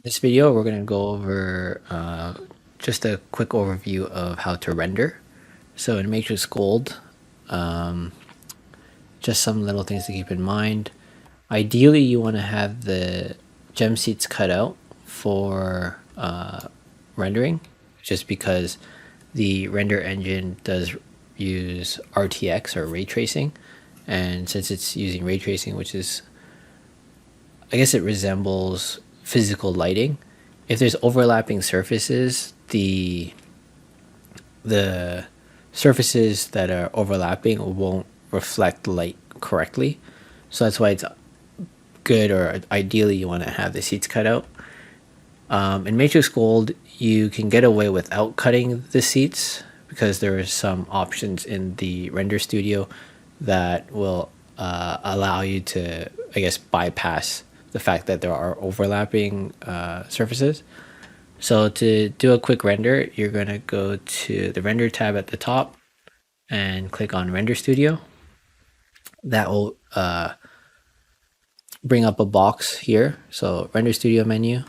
This video, we're going to go over just a quick overview of how to render. So in MatrixGold, just some little things to keep in mind. Ideally, you want to have the gem seats cut out for rendering, just because the render engine does use RTX or ray tracing. And since it's using ray tracing, which is, I guess it resembles physical lighting. If there's overlapping surfaces, the surfaces that are overlapping won't reflect light correctly. So that's why it's good, or ideally you want to have the seats cut out. In MatrixGold, you can get away without cutting the seats because there are some options in the render studio that will allow you to, I guess, bypass the fact that there are overlapping surfaces. So to do a quick render, you're going to go to the render tab at the top and click on Render Studio. That will bring up a box here. So Render Studio menu.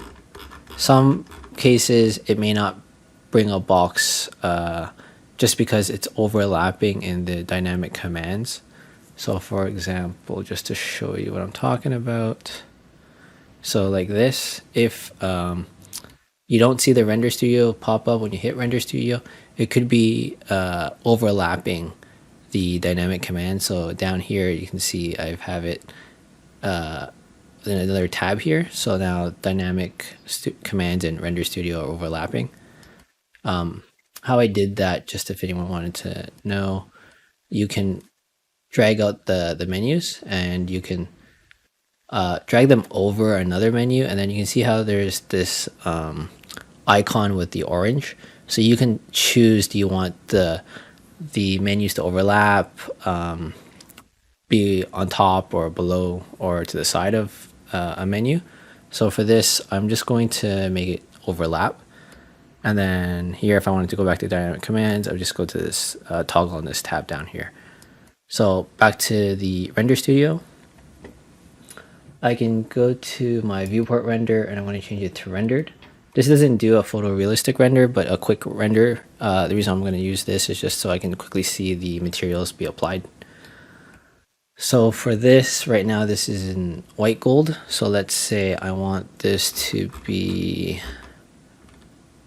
Some cases it may not bring a box just because it's overlapping in the dynamic commands. So for example, just to show you what I'm talking about. So like this, if you don't see the Render Studio pop up when you hit Render Studio, it could be overlapping the dynamic command. So down here, you can see I have it in another tab here. So now dynamic commands and Render Studio are overlapping. How I did that, just if anyone wanted to know, you can drag out the menus and you can drag them over another menu, and then you can see how there's this icon with the orange. So you can choose, do you want the menus to overlap, be on top or below or to the side of a menu. So for this, I'm just going to make it overlap. And then here, if I wanted to go back to dynamic commands, I would just go to this toggle on this tab down here. So back to the Render Studio. I can go to my viewport render and I want to change it to rendered. This doesn't do a photorealistic render, but a quick render. The reason I'm going to use this is just so I can quickly see the materials be applied. So for this, right now, this is in white gold. So let's say I want this to be,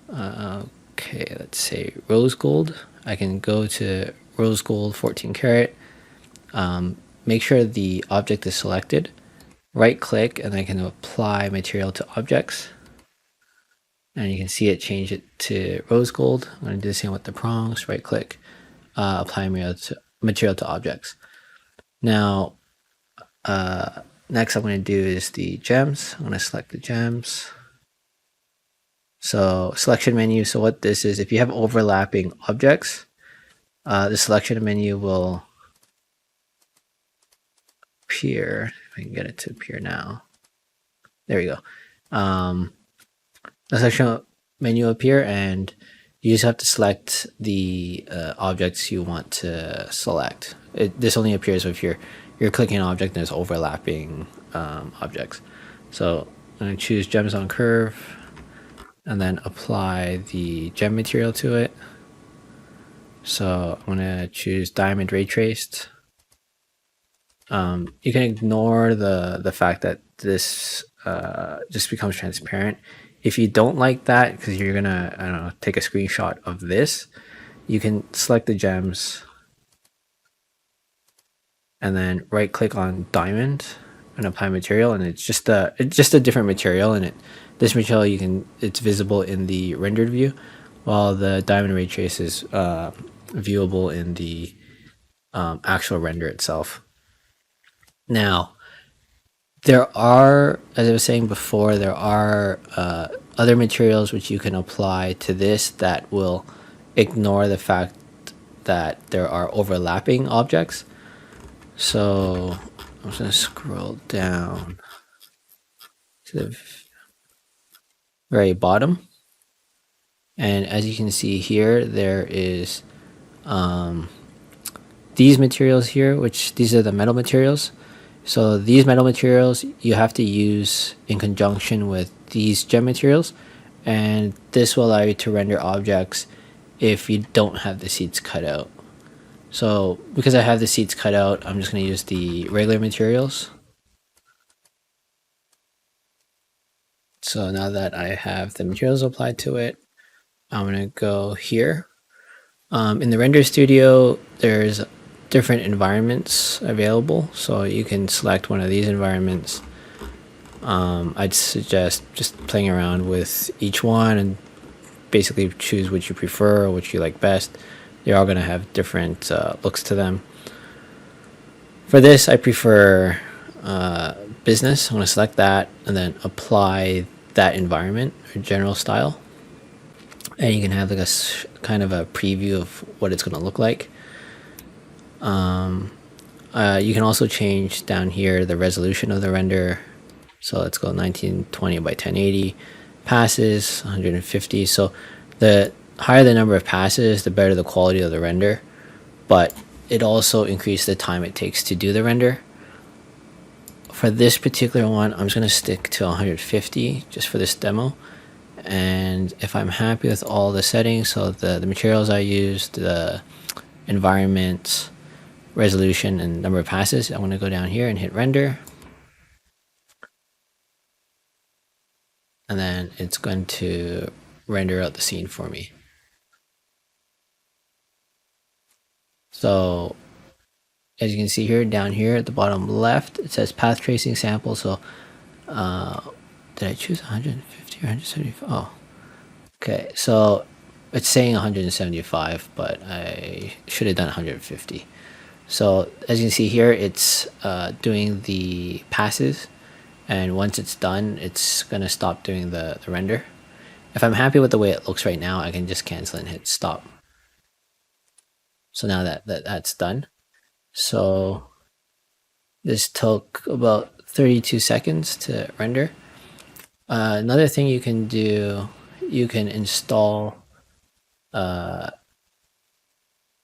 okay, let's say rose gold. I can go to rose gold 14 karat. Make sure the object is selected. Right click and I can apply material to objects, and you can see it change it to rose gold. I'm going to do the same with the prongs. Right click, apply material to objects. Now next I'm going to do is the gems. I'm going to select the gems. So selection menu. So what this is, if you have overlapping objects, the selection menu will appear. If I can get it to appear now. There we go. The selection menu appear, and you just have to select the objects you want to select. This only appears if you're clicking an object and there's overlapping objects. So I'm going to choose gems on curve and then apply the gem material to it. So I'm going to choose diamond ray traced. You can ignore the fact that this just becomes transparent. If you don't like that, because you're gonna, I don't know, take a screenshot of this, you can select the gems and then right click on diamond and apply material, and it's just a different material, and this material it's visible in the rendered view, while the diamond ray trace is viewable in the actual render itself. Now, there are, as I was saying before, there are other materials which you can apply to this that will ignore the fact that there are overlapping objects. So I'm just going to scroll down to the very bottom. And as you can see here, there is these materials here, these are the metal materials. So these metal materials you have to use in conjunction with these gem materials, and this will allow you to render objects if you don't have the seeds cut out. So because I have the seeds cut out, I'm just going to use the regular materials. So now that I have the materials applied to it, I'm going to go here. In the Render Studio, there's different environments available, so you can select one of these environments. I'd suggest just playing around with each one and basically choose what you prefer or what you like best. They're all going to have different looks to them. For this, I prefer business. I'm going to select that and then apply that environment or general style. And you can have like a kind of a preview of what it's going to look like. You can also change down here the resolution of the render. So let's go 1920 by 1080. Passes 150. So the higher the number of passes, the better the quality of the render. But it also increases the time it takes to do the render. For this particular one, I'm just going to stick to 150 just for this demo. And if I'm happy with all the settings, so the materials I used, the environment, resolution, and number of passes, I'm going to go down here and hit render. And then it's going to render out the scene for me. So as you can see here, down here at the bottom left, it says path tracing sample. So did I choose 150 or 175? Oh, okay. So it's saying 175, but I should have done 150. So as you can see here, it's doing the passes. And once it's done, it's going to stop doing the render. If I'm happy with the way it looks right now, I can just cancel and hit stop. So now that's done. So this took about 32 seconds to render. Another thing you can do, you can install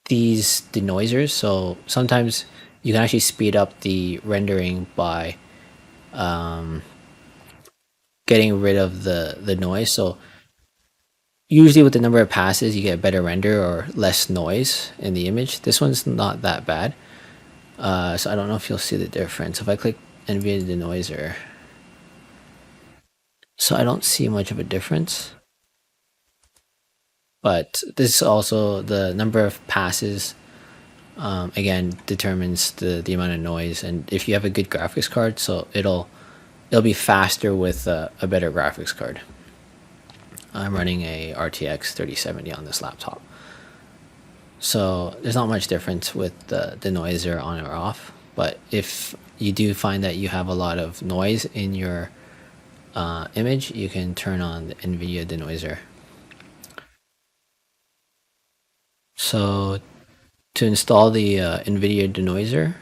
these denoisers. So sometimes you can actually speed up the rendering by getting rid of the noise. So usually with the number of passes, you get a better render or less noise in the image. This one's not that bad. So I don't know if you'll see the difference. If I click NVIDIA denoiser, so I don't see much of a difference. But this is also the number of passes, again, determines the amount of noise. And if you have a good graphics card, so it'll be faster with a better graphics card. I'm running a RTX 3070 on this laptop. So there's not much difference with the denoiser on or off. But if you do find that you have a lot of noise in your image, you can turn on the NVIDIA denoiser. So to install the NVIDIA denoiser,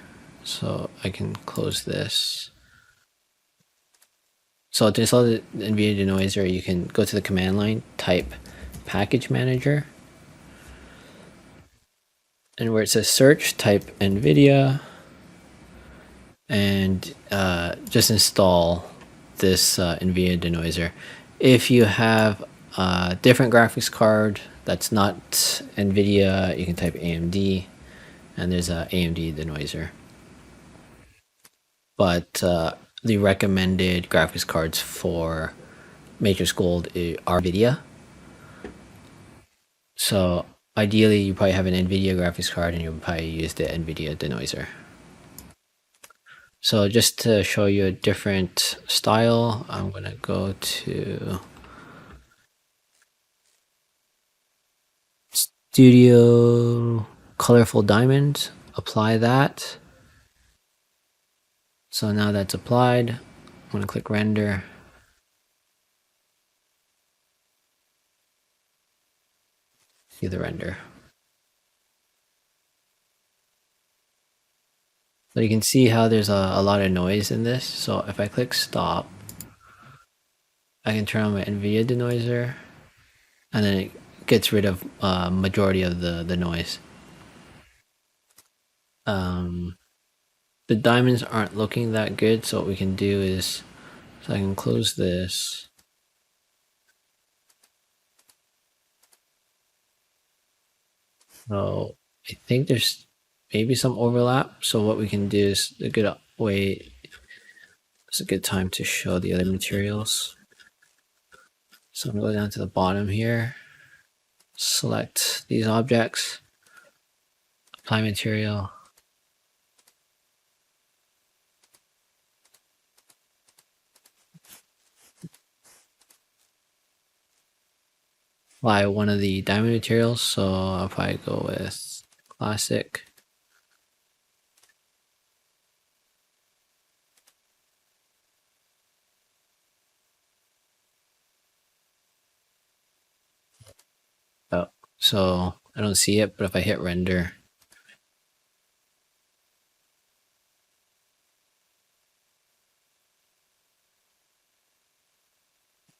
so I can close this. So to install the NVIDIA denoiser, you can go to the command line, type package manager, and where it says search, type NVIDIA, and just install this NVIDIA denoiser. If you have a different graphics card that's not NVIDIA, you can type AMD, and there's a AMD denoiser. But the recommended graphics cards for MatrixGold are NVIDIA. So ideally, you probably have an NVIDIA graphics card and you'll probably use the NVIDIA denoiser. So just to show you a different style, I'm going to go to Studio Colorful Diamond, apply that. So now that's applied, I'm going to click render. See the render. So you can see how there's a lot of noise in this. So if I click stop, I can turn on my NVIDIA denoiser, and then it gets rid of majority of the noise. The diamonds aren't looking that good, so what we can do is, so I can close this. So I think there's maybe some overlap. So what we can do is a good way. It's a good time to show the other materials. So I'm going to go down to the bottom here. Select these objects. Apply material. Apply one of the diamond materials. So I'll probably go with classic. Oh, so I don't see it, but if I hit render,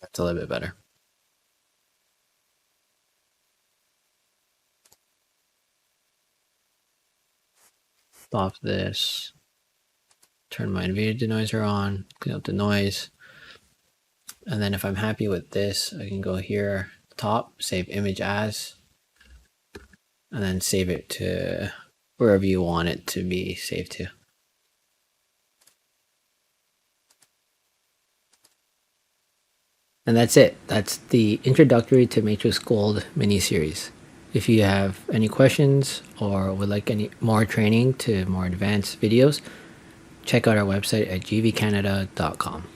that's a little bit better. Stop this. Turn my NVIDIA denoiser on, clean up the noise. And then if I'm happy with this, I can go here, top, save image as, and then save it to wherever you want it to be saved to. And that's it. That's the introductory to MatrixGold mini-series. If you have any questions or would like any more training to more advanced videos, check out our website at gvcanada.com.